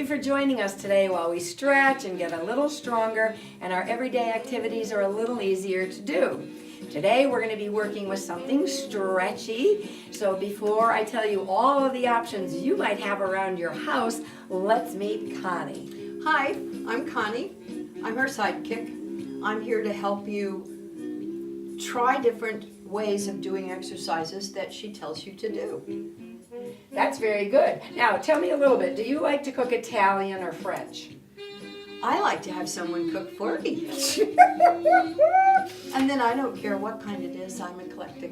you for joining us today while we stretch and get a little stronger and our everyday activities are a little easier to do. Today we're going to be working with something stretchy. So before I tell you all of the options you might have around your house, let's meet Connie. Hi, I'm Connie. I'm her sidekick. I'm here to help you try different ways of doing exercises that she tells you to do. That's very good. Now tell me a little bit. Do you like to cook Italian or French? I like to have someone cook for me. And then I don't care what kind it is, I'm eclectic.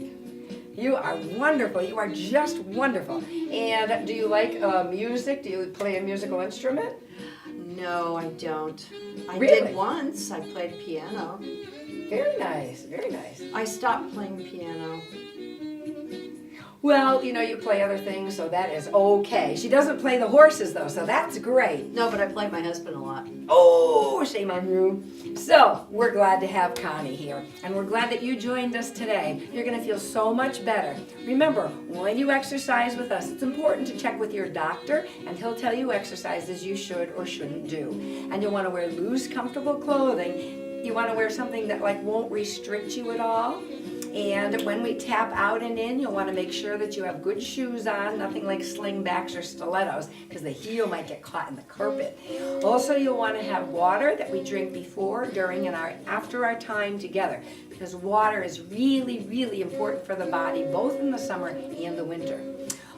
You are wonderful. You are just wonderful. And do you like music? Do you play a musical instrument? No, I don't. I Really? did once. I played piano. Very nice, very nice. I stopped playing piano. Well, you know, you play other things, so that is okay. She doesn't play the horses, though, so that's great. No, but I play my husband a lot. Oh, shame on you. So, we're glad to have Connie here, and we're glad that you joined us today. You're going to feel so much better. Remember, when you exercise with us, it's important to check with your doctor, and he'll tell you exercises you should or shouldn't do. And you'll want to wear loose, comfortable clothing. You want to wear something that won't restrict you at all. And when we tap out and in, you'll want to make sure that you have good shoes on, nothing like slingbacks or stilettos, because the heel might get caught in the carpet. Also, you'll want to have water that we drink before, during, and after our time together, because water is really, really important for the body, both in the summer and the winter.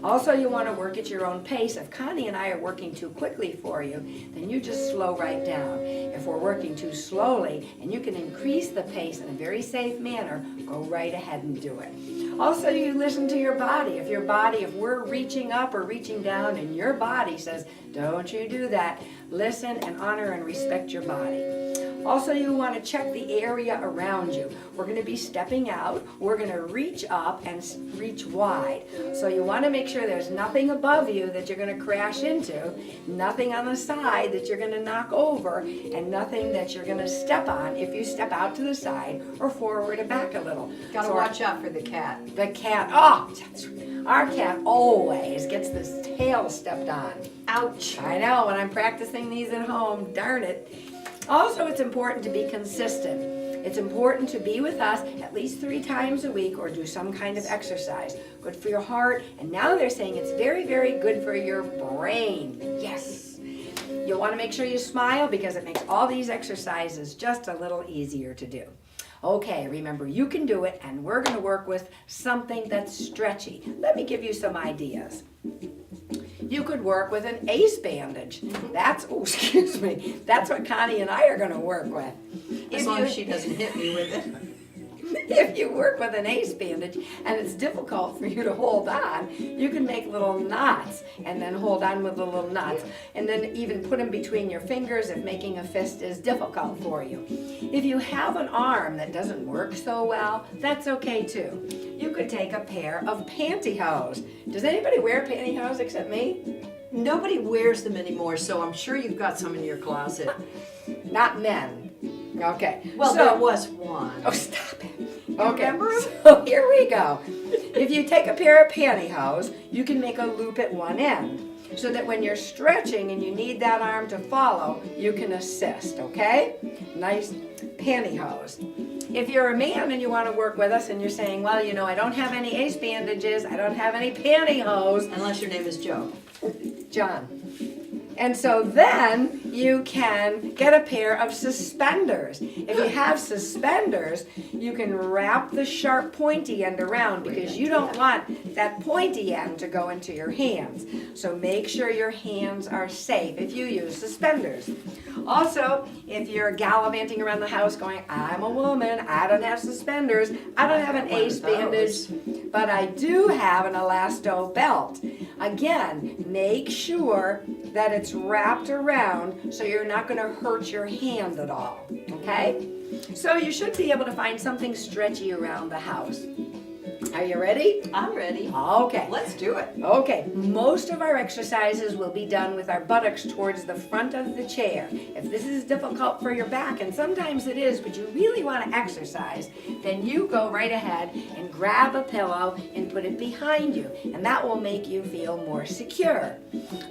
Also, you want to work at your own pace. If Connie and I are working too quickly for you, then you just slow right down. If we're working too slowly and you can increase the pace in a very safe manner, go right ahead and do it. Also, you listen to your body. If we're reaching up or reaching down and your body says, don't you do that, listen and honor and respect your body. Also, you want to check the area around you. We're going to be stepping out. We're going to reach up and reach wide. So you want to make sure there's nothing above you that you're going to crash into, nothing on the side that you're going to knock over, and nothing that you're going to step on if you step out to the side or forward and back a little. Gotta watch out for the cat. The cat, our cat always gets this tail stepped on. Ouch. I know, when I'm practicing these at home, darn it. Also, it's important to be consistent. It's important to be with us at least 3 times a week or do some kind of exercise. Good for your heart, and now they're saying it's very, very good for your brain. Yes. You'll want to make sure you smile because it makes all these exercises just a little easier to do. Okay, remember, you can do it, and we're going to work with something that's stretchy. Let me give you some ideas. You could work with an ace bandage. That's what Connie and I are going to work with. As long as she doesn't hit me with it. If you work with an ace bandage and it's difficult for you to hold on, you can make little knots and then hold on with the little knots, and then even put them between your fingers if making a fist is difficult for you. If you have an arm that doesn't work so well, that's okay too. You could take a pair of pantyhose. Does anybody wear pantyhose except me? Nobody wears them anymore, so I'm sure you've got some in your closet. Not men. Okay. Well, there was one. Oh, stop it. Okay. Remember? So here we go. If you take a pair of pantyhose, you can make a loop at one end so that when you're stretching and you need that arm to follow, you can assist, okay? Nice pantyhose. If you're a man and you want to work with us and you're saying, well, you know, I don't have any ace bandages, I don't have any pantyhose. Unless your name is Joe. John. And so then you can get a pair of suspenders. If you have suspenders, you can wrap the sharp pointy end around because you don't want that pointy end to go into your hands. So make sure your hands are safe if you use suspenders. Also, if you're gallivanting around the house going, I'm a woman, I don't have suspenders, I don't have an ace bandage, but I do have an elasto belt. Again, make sure that it's wrapped around so you're not going to hurt your hand at all, okay? So you should be able to find something stretchy around the house. Are you ready? I'm ready. Okay. Let's do it. Okay, most of our exercises will be done with our buttocks towards the front of the chair. If this is difficult for your back, and sometimes it is, but you really want to exercise, then you go right ahead and grab a pillow and put it behind you, and that will make you feel more secure.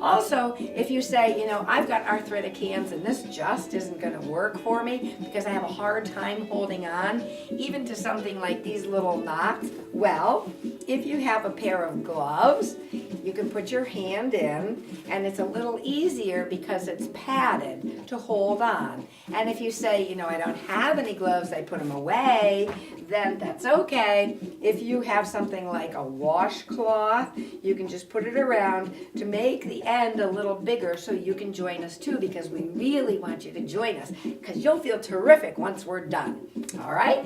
Also, if you say, you know, I've got arthritic hands and this just isn't going to work for me because I have a hard time holding on, even to something like these little knots, well, if you have a pair of gloves, you can put your hand in, and it's a little easier because it's padded to hold on. And if you say, you know, I don't have any gloves, I put them away, then that's okay. If you have something like a washcloth, you can just put it around to make the end a little bigger so you can join us too, because we really want you to join us, because you'll feel terrific once we're done. All right?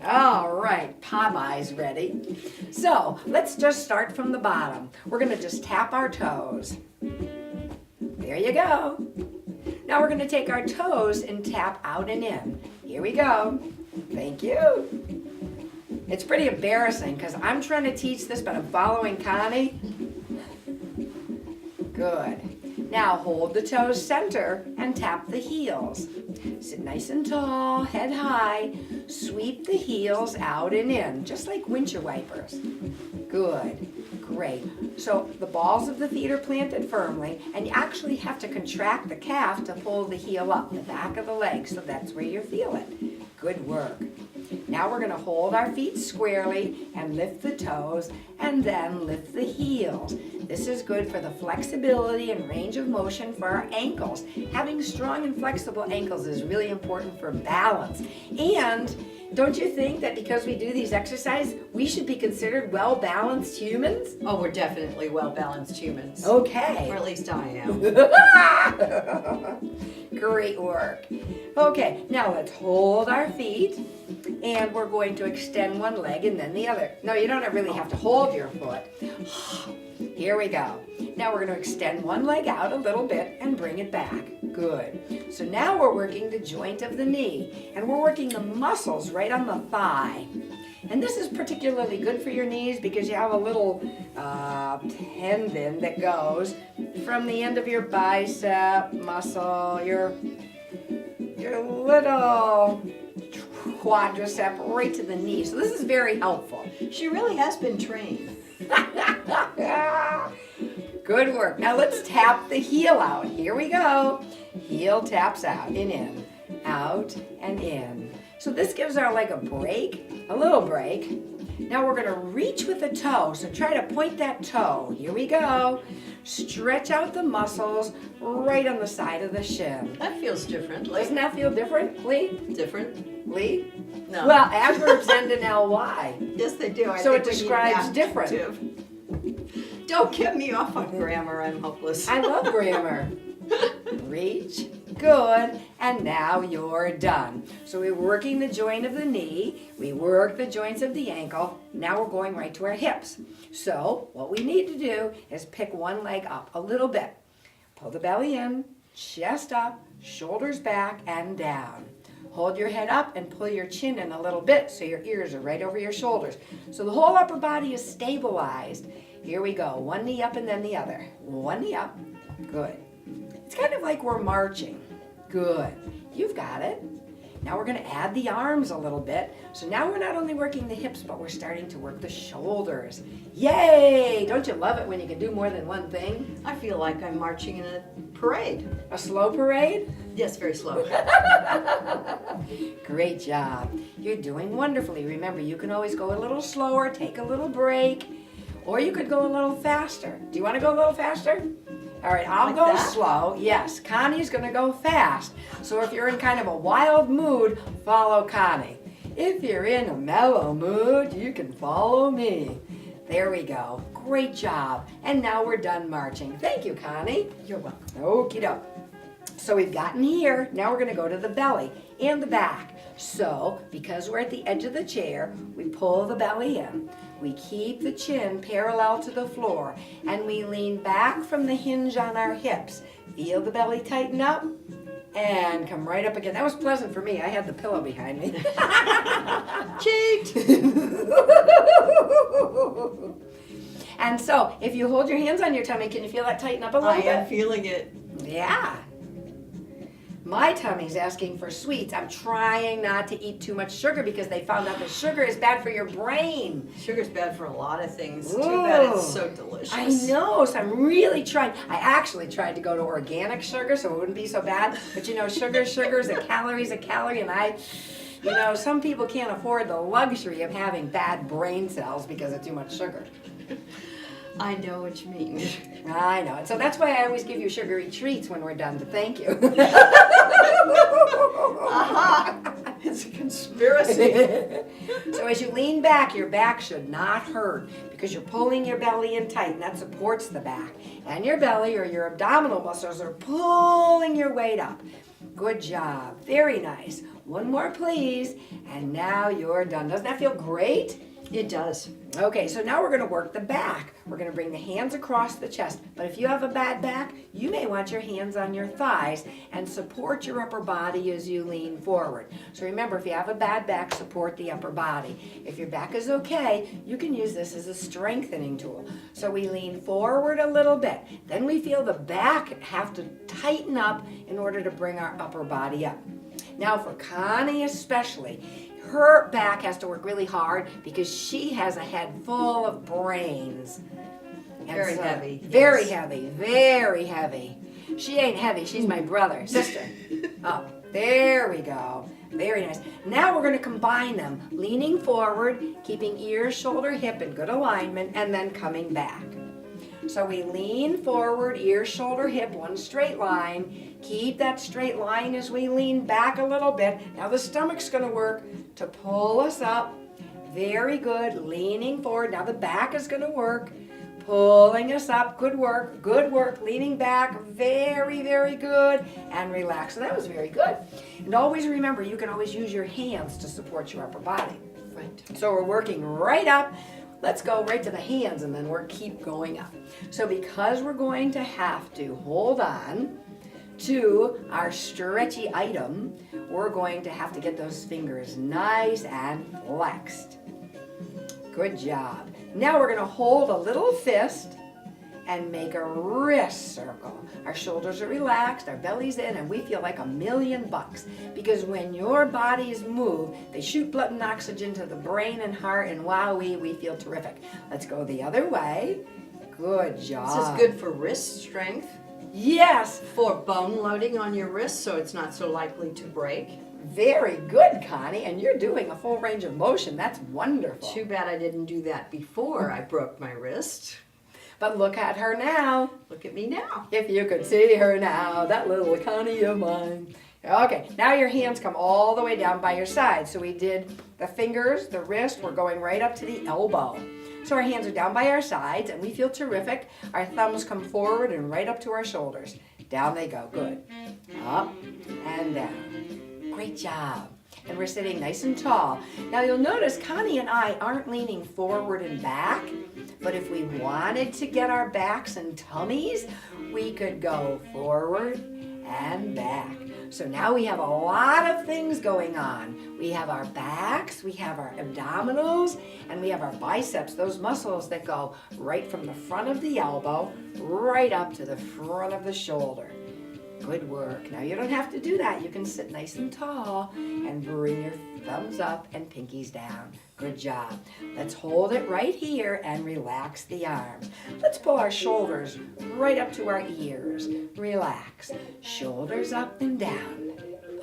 All right, Popeye's ready. So let's just start from the bottom. We're going to just tap our toes. There you go. Now we're going to take our toes and tap out and in. Here we go. Thank you. It's pretty embarrassing because I'm trying to teach this, but I'm following Connie. Good. Now hold the toes center and tap the heels. Sit nice and tall, head high. Sweep the heels out and in, just like windshield wipers. Good. Great. So the balls of the feet are planted firmly, and you actually have to contract the calf to pull the heel up, the back of the leg, so that's where you feel it. Good work. Now we're going to hold our feet squarely and lift the toes and then lift the heels. This is good for the flexibility and range of motion for our ankles. Having strong and flexible ankles is really important for balance. And don't you think that because we do these exercises, we should be considered well-balanced humans? Oh, we're definitely well-balanced humans. Okay. Or at least I am. Great work. Okay, now let's hold our feet, and we're going to extend one leg and then the other. No, you don't really have to hold your foot. Here we go. Now we're going to extend one leg out a little bit and bring it back. Good. So now we're working the joint of the knee, and we're working the muscles right on the thigh. And this is particularly good for your knees because you have a little tendon that goes from the end of your bicep muscle, your little quadricep right to the knee. So this is very helpful. She really has been trained. Good work. Now let's tap the heel out. Here we go. Heel taps out and in, out and in. So this gives our leg a break, a little break. Now we're going to reach with the toe. So try to point that toe. Here we go. Stretch out the muscles right on the side of the shin. That feels different. Doesn't that feel differently? Differently? No. Well, adverbs end in ly. Yes, they do. So it describes different. Don't get me off on grammar. I'm hopeless. I love grammar. Reach. Good. And now you're done. So we're working the joint of the knee. We work the joints of the ankle. Now we're going right to our hips. So what we need to do is pick one leg up a little bit. Pull the belly in, chest up, shoulders back and down. Hold your head up and pull your chin in a little bit so your ears are right over your shoulders. So the whole upper body is stabilized. Here we go. One knee up and then the other. One knee up. Good. It's kind of like we're marching. Good. You've got it. Now we're going to add the arms a little bit. So now we're not only working the hips, but we're starting to work the shoulders. Yay! Don't you love it when you can do more than one thing? I feel like I'm marching in a parade. A slow parade? Yes, very slow. Great job. You're doing wonderfully. Remember, you can always go a little slower, take a little break, or you could go a little faster. Do you want to go a little faster? All right, I'll Like go that? slow. Yes, Connie's going to go fast. So if you're in kind of a wild mood, follow Connie. If you're in a mellow mood, you can follow me. There we go. Great job. And now we're done marching. Thank you, Connie. You're welcome. Okie doke. So we've gotten here. Now we're going to go to the belly and the back. So because we're at the edge of the chair, we pull the belly in. We keep the chin parallel to the floor, and we lean back from the hinge on our hips. Feel the belly tighten up. And come right up again. That was pleasant for me. I had the pillow behind me. Cheat! And so, if you hold your hands on your tummy, can you feel that tighten up a little I bit? am feeling it. Yeah. My tummy's asking for sweets. I'm trying not to eat too much sugar because they found out that sugar is bad for your brain. Sugar's bad for a lot of things. Ooh. Too bad it's so delicious. I know, so I'm really trying. I actually tried to go to organic sugar so it wouldn't be so bad. But you know, sugar is a calorie, and some people can't afford the luxury of having bad brain cells because of too much sugar. I know what you mean. I know. And so that's why I always give you sugary treats when we're done to thank you. Aha! It's a conspiracy. So as you lean back, your back should not hurt because you're pulling your belly in tight, and that supports the back. And your belly or your abdominal muscles are pulling your weight up. Good job. Very nice. One more, please. And now you're done. Doesn't that feel great? It does. Okay, so now we're going to work the back. We're going to bring the hands across the chest. But if you have a bad back, you may want your hands on your thighs and support your upper body as you lean forward. So remember, if you have a bad back, support the upper body. If your back is okay, you can use this as a strengthening tool. So we lean forward a little bit. Then we feel the back have to tighten up in order to bring our upper body up. Now for Connie especially, her back has to work really hard because she has a head full of brains. And Very heavy. Very yes. heavy, very heavy. She ain't heavy, she's my sister. Oh, there we go. Very nice. Now we're going to combine them, leaning forward, keeping ear, shoulder, hip in good alignment, and then coming back. So we lean forward, ear, shoulder, hip, one straight line. Keep that straight line as we lean back a little bit. Now the stomach's going to work to pull us up. Very good. Leaning forward. Now the back is going to work, pulling us up. Good work. Good work. Leaning back. Very, very good. And relax. So that was very good. And always remember, you can always use your hands to support your upper body. Right. So we're working right up. Let's go right to the hands and then we'll keep going up. So because we're going to have to hold on to our stretchy item, we're going to have to get those fingers nice and flexed. Good job. Now we're going to hold a little fist and make a wrist circle. Our shoulders are relaxed, our belly's in, and we feel like $1,000,000 because when your bodies move, they shoot blood and oxygen to the brain and heart, and wowee, we feel terrific. Let's go the other way. Good job. This is good for wrist strength, Yes, for bone loading on your wrist so it's not so likely to break. very good, Connie, and you're doing a full range of motion. That's wonderful. Too bad I didn't do that before I broke my wrist. But look at her now. Look at me now. If you could see her now, that little Connie of mine. Okay, now your hands come all the way down by your side. So we did the fingers, the wrist, we're going right up to the elbow. So our hands are down by our sides and we feel terrific. Our thumbs come forward and right up to our shoulders. Down they go, good. Up and down. Great job. And we're sitting nice and tall. Now you'll notice Connie and I aren't leaning forward and back, but if we wanted to get our backs and tummies, we could go forward and back. So now we have a lot of things going on. We have our backs, we have our abdominals, and we have our biceps, those muscles that go right from the front of the elbow right up to the front of the shoulder. Good work. Now you don't have to do that. You can sit nice and tall and bring your thumbs up and pinkies down. Good job. Let's hold it right here and relax the arms. Let's pull our shoulders right up to our ears. Relax. Shoulders up and down.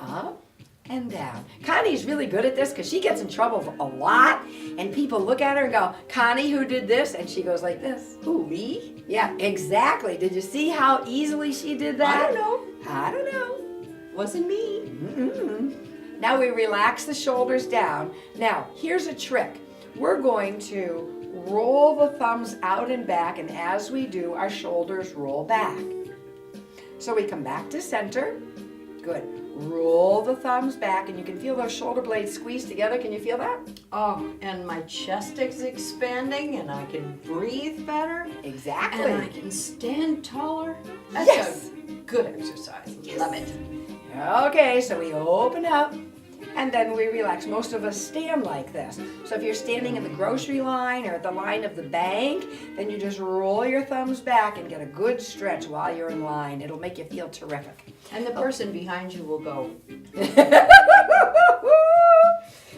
Up and down. Connie's really good at this because she gets in trouble a lot and people look at her and go, Connie, who did this? And she goes like this. Who, me? Yeah, exactly. Did you see how easily she did that? I don't know. I don't know. Wasn't me. Mm-mm. Now we relax the shoulders down. Now, here's a trick. We're going to roll the thumbs out and back, and as we do, our shoulders roll back. So we come back to center. Good. Roll the thumbs back, and you can feel those shoulder blades squeeze together. Can you feel that? Oh, and my chest is expanding, and I can breathe better. Exactly. And I can stand taller. That's Yes. a good exercise. Yes. Love it. Okay, so we open up and then we relax. Most of us stand like this. So if you're standing in the grocery line or at the line of the bank, then you just roll your thumbs back and get a good stretch while you're in line. It'll make you feel terrific. And the person behind you will go.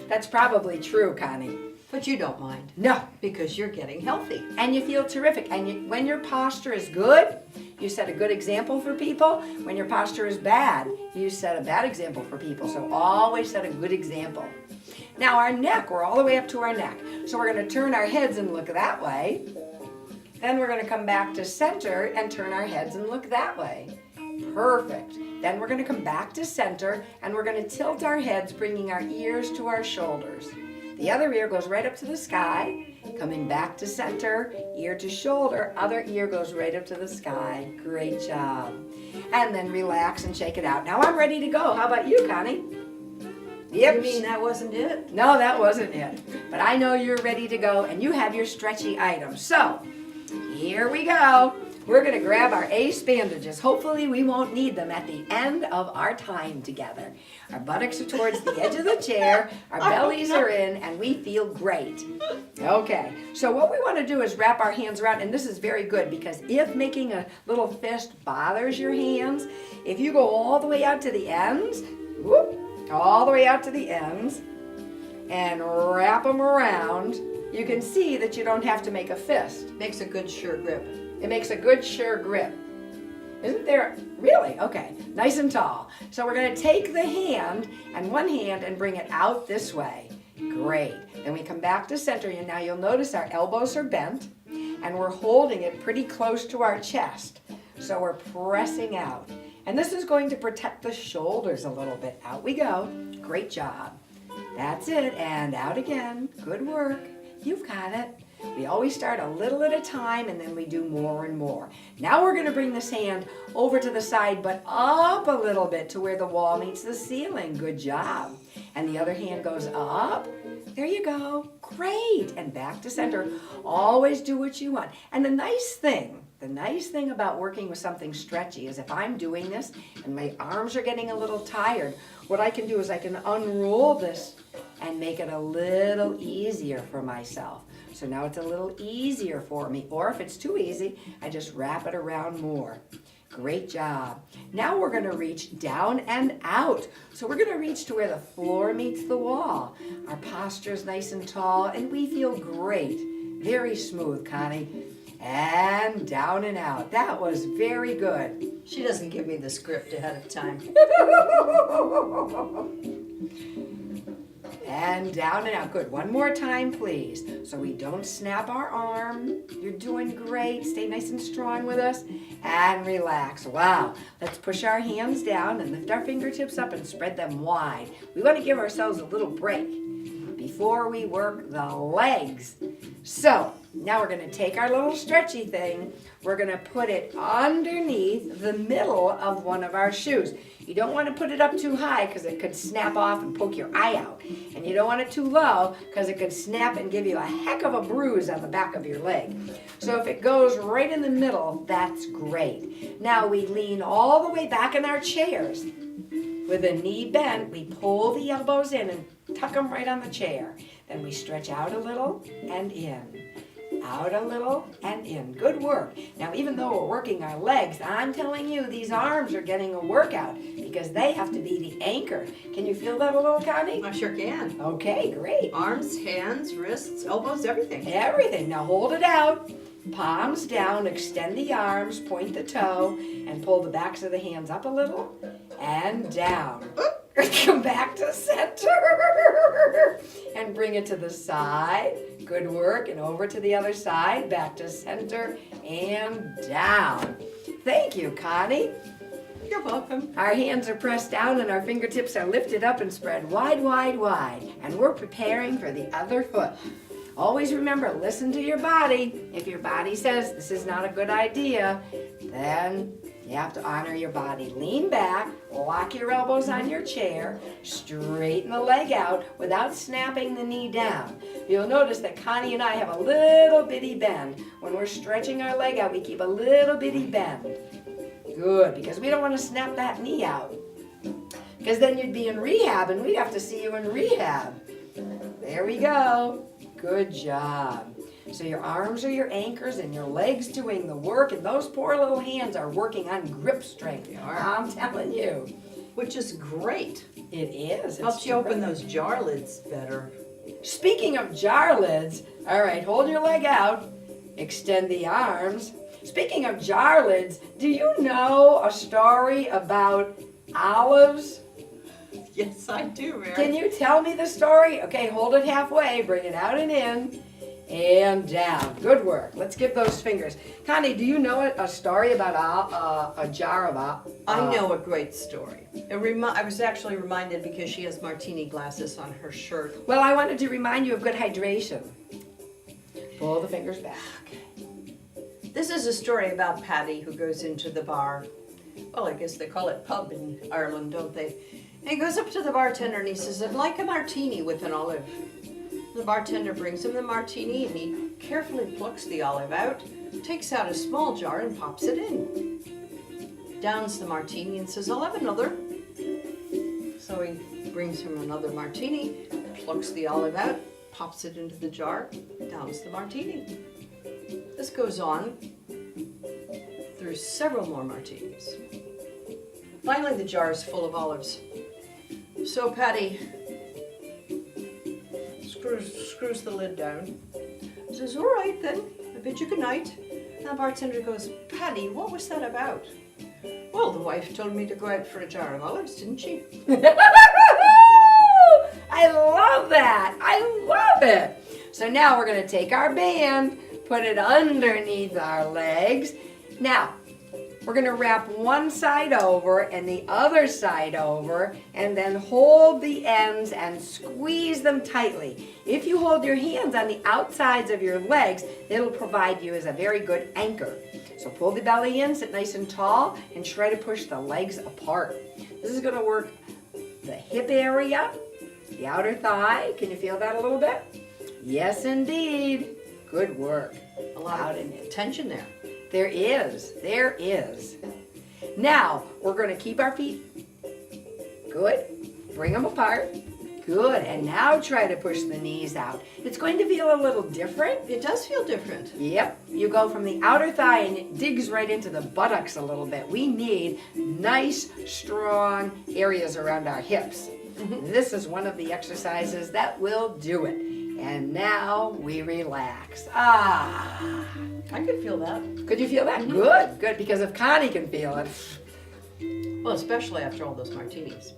That's probably true, Connie. But you don't mind. No. Because you're getting healthy. And you feel terrific. And when your posture is good, you set a good example for people. When your posture is bad, you set a bad example for people. So always set a good example. Now our neck, we're all the way up to our neck. So we're going to turn our heads and look that way. Then we're going to come back to center and turn our heads and look that way. Perfect. Then we're going to come back to center and we're going to tilt our heads, bringing our ears to our shoulders. The other ear goes right up to the sky, coming back to center, ear to shoulder, other ear goes right up to the sky. Great job. And then relax and shake it out. Now I'm ready to go. How about you, Connie? Yep. You mean that wasn't it? No, that wasn't it. But I know you're ready to go and you have your stretchy items. So, here we go. We're going to grab our ace bandages. Hopefully we won't need them at the end of our time together. Our buttocks are towards the edge of the chair, our bellies are in, and we feel great. Okay, so what we want to do is wrap our hands around, and this is very good because if making a little fist bothers your hands, if you go all the way out to the ends, whoop, all the way out to the ends, and wrap them around, you can see that you don't have to make a fist. Makes a good sure grip. It makes a good sure grip. Isn't there? Really? Okay. Nice and tall. So we're going to take the hand and one hand and bring it out this way. Great. Then we come back to center. And now you'll notice our elbows are bent and we're holding it pretty close to our chest. So we're pressing out. And this is going to protect the shoulders a little bit. Out we go. Great job. That's it. And out again. Good work. You've got it. We always start a little at a time and then we do more and more. Now we're going to bring this hand over to the side but up a little bit to where the wall meets the ceiling. Good job. And the other hand goes up. There you go. Great. And back to center. Always do what you want. And the nice thing about working with something stretchy is if I'm doing this and my arms are getting a little tired, what I can do is I can unroll this and make it a little easier for myself. So now it's a little easier for me. Or if it's too easy, I just wrap it around more. Great job. Now we're going to reach down and out. So we're going to reach to where the floor meets the wall. Our posture is nice and tall and we feel great. Very smooth, Connie. And down and out. That was very good. She doesn't give me the script ahead of time. And down and out. Good. One more time, please. So we don't snap our arm. You're doing great. Stay nice and strong with us. And relax. Wow. Let's push our hands down and lift our fingertips up and spread them wide. We want to give ourselves a little break before we work the legs. So now we're going to take our little stretchy thing. We're going to put it underneath the middle of one of our shoes. You don't want to put it up too high because it could snap off and poke your eye out. And you don't want it too low because it could snap and give you a heck of a bruise on the back of your leg. So if it goes right in the middle, that's great. Now we lean all the way back in our chairs. With a knee bent, we pull the elbows in and tuck them right on the chair. Then we stretch out a little and in. Out a little and in. Good work. Now, even though we're working our legs, I'm telling you, these arms are getting a workout because they have to be the anchor. Can you feel that a little, Connie? I sure can. Okay, great. Arms, hands, wrists, elbows, everything. Everything. Now hold it out. Palms down, extend the arms, point the toe, and pull the backs of the hands up a little and down. Come back to center and bring it to the side. Good work. And over to the other side, back to center and down. Thank you, Connie. You're welcome. Our hands are pressed down and our fingertips are lifted up and spread wide, wide, wide. And we're preparing for the other foot. Always remember, listen to your body. If your body says this is not a good idea, then you have to honor your body. Lean back, lock your elbows on your chair, straighten the leg out without snapping the knee down. You'll notice that Connie and I have a little bitty bend. When we're stretching our leg out, we keep a little bitty bend. Good, because we don't want to snap that knee out. Because then you'd be in rehab and we'd have to see you in rehab. There we go. Good job. So your arms are your anchors and your legs doing the work, and those poor little hands are working on grip strength. I'm telling you. Which is great. It is. Helps you open those jar lids better. Speaking of jar lids, all right, hold your leg out, extend the arms. Speaking of jar lids, do you know a story about olives? Yes, I do, Mary. Can you tell me the story? Okay, hold it halfway, bring it out and in, and down. Good work. Let's give those fingers. Connie, do you know a story about a jar of I know a great story. I was actually reminded because she has martini glasses on her shirt. Well, I wanted to remind you of good hydration. Pull the fingers back. This is a story about Patty who goes into the bar. Well, I guess they call it pub in Ireland, don't they? And he goes up to the bartender and he says, "I'd like a martini with an olive." The bartender brings him the martini and he carefully plucks the olive out, takes out a small jar and pops it in. Downs the martini and says, "I'll have another." So he brings him another martini, plucks the olive out, pops it into the jar, downs the martini. This goes on through several more martinis. Finally, the jar is full of olives. So Patty screws the lid down. Says, "All right then, I bid you good night." And the bartender goes, "Patty, what was that about?" "Well, the wife told me to go out for a jar of olives, didn't she?" I love that. I love it. So now we're going to take our band, put it underneath our legs. Now, we're going to wrap one side over and the other side over, and then hold the ends and squeeze them tightly. If you hold your hands on the outsides of your legs, it'll provide you as a very good anchor. So pull the belly in, sit nice and tall, and try to push the legs apart. This is going to work the hip area, the outer thigh. Can you feel that a little bit? Yes, indeed. Good work. A lot of tension there. There is. There is. Now, we're going to keep our feet. Good. Bring them apart. Good. And now try to push the knees out. It's going to feel a little different. It does feel different. Yep. You go from the outer thigh and it digs right into the buttocks a little bit. We need nice, strong areas around our hips. This is one of the exercises that will do it. And now we relax. Ah. I could feel that. Could you feel that? Good, good, because if Connie can feel it. Well, especially after all those martinis.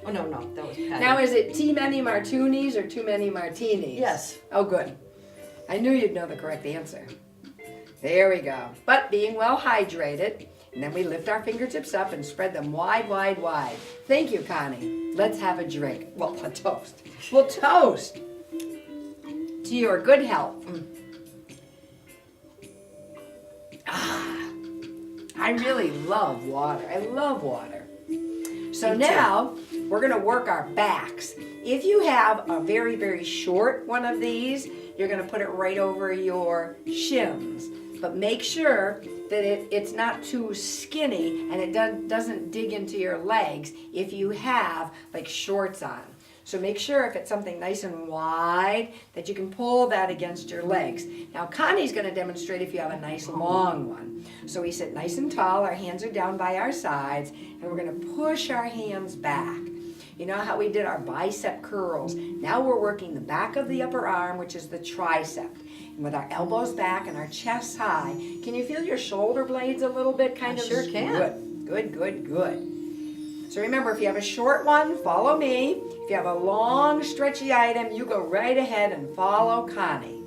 Oh, no, that was Patty. Now, is it too many martinis or too many martinis? Yes. Oh, good. I knew you'd know the correct answer. There we go. But being well hydrated, and then we lift our fingertips up and spread them wide, wide, wide. Thank you, Connie. Let's have a drink. Well, a toast. We'll toast to your good health. I really love water. I love water. So now we're going to work our backs. If you have a very, very short one of these, you're going to put it right over your shins. But make sure that it's not too skinny and it doesn't dig into your legs if you have like shorts on. So make sure if it's something nice and wide that you can pull that against your legs. Now Connie's going to demonstrate if you have a nice long one. So we sit nice and tall, our hands are down by our sides, and we're going to push our hands back. You know how we did our bicep curls? Now we're working the back of the upper arm, which is the tricep. And with our elbows back and our chests high, can you feel your shoulder blades a little bit? I sure can. Good, good, good, good. So remember, if you have a short one, follow me. If you have a long, stretchy item, you go right ahead and follow Connie.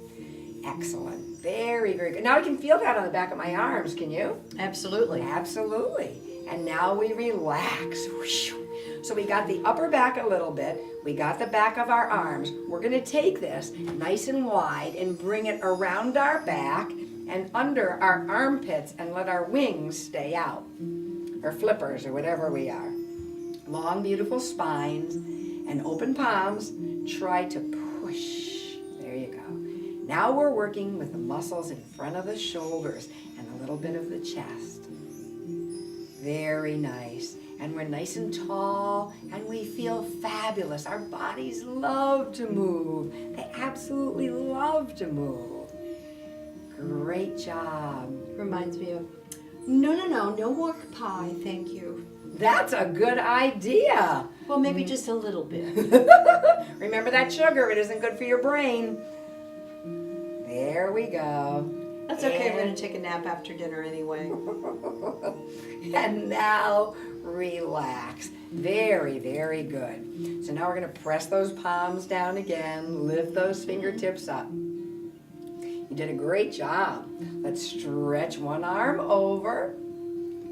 Excellent. Very, very good. Now I can feel that on the back of my arms, can you? Absolutely. Absolutely. And now we relax. So we got the upper back a little bit. We got the back of our arms. We're going to take this nice and wide and bring it around our back and under our armpits and let our wings stay out. Or flippers or whatever we are. Long, beautiful spines and open palms. Try to push. There you go. Now we're working with the muscles in front of the shoulders and a little bit of the chest. Very nice. and we're nice and tall, and we feel fabulous. Our bodies love to move. They absolutely love to move. Great job. Reminds me of, no work pie, thank you. That's a good idea. Well, maybe just a little bit. Remember that sugar, it isn't good for your brain. There we go. That's okay, we're gonna take a nap after dinner anyway. And now relax. Very, very good. So now we're going to press those palms down again, lift those fingertips up. You did a great job. Let's stretch one arm over.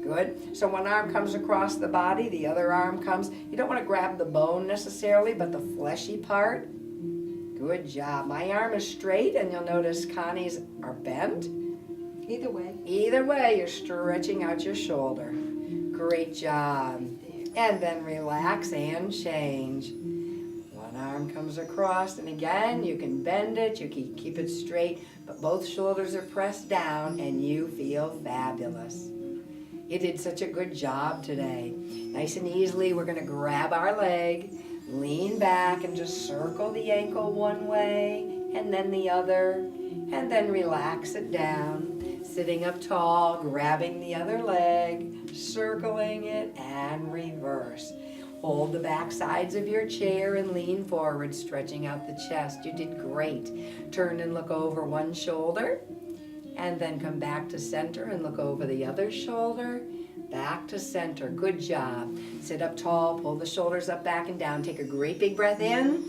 Good. So one arm comes across the body, the other arm comes. You don't want to grab the bone necessarily, but the fleshy part. Good job. My arm is straight, and you'll notice Connie's are bent. Either way. Either way, you're stretching out your shoulder. Great job. And then relax and change. One arm comes across, and again, you can bend it, you can keep it straight, but both shoulders are pressed down, and you feel fabulous. You did such a good job today. Nice and easily, we're going to grab our leg, lean back, and just circle the ankle one way, and then the other, and then relax it down. Sitting up tall, grabbing the other leg, circling it, and reverse. Hold the back sides of your chair and lean forward, stretching out the chest. You did great. Turn and look over one shoulder, and then come back to center and look over the other shoulder. Back to center. Good job. Sit up tall, pull the shoulders up, back, and down. Take a great big breath in.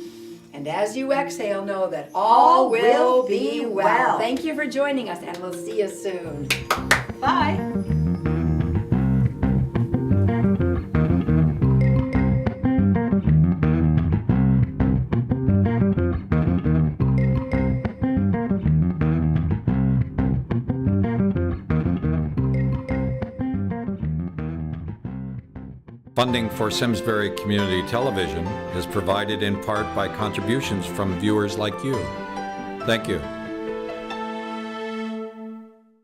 And as you exhale, know that all will be well. Thank you for joining us, and we'll see you soon. Bye. Funding for Simsbury Community Television is provided in part by contributions from viewers like you. Thank you.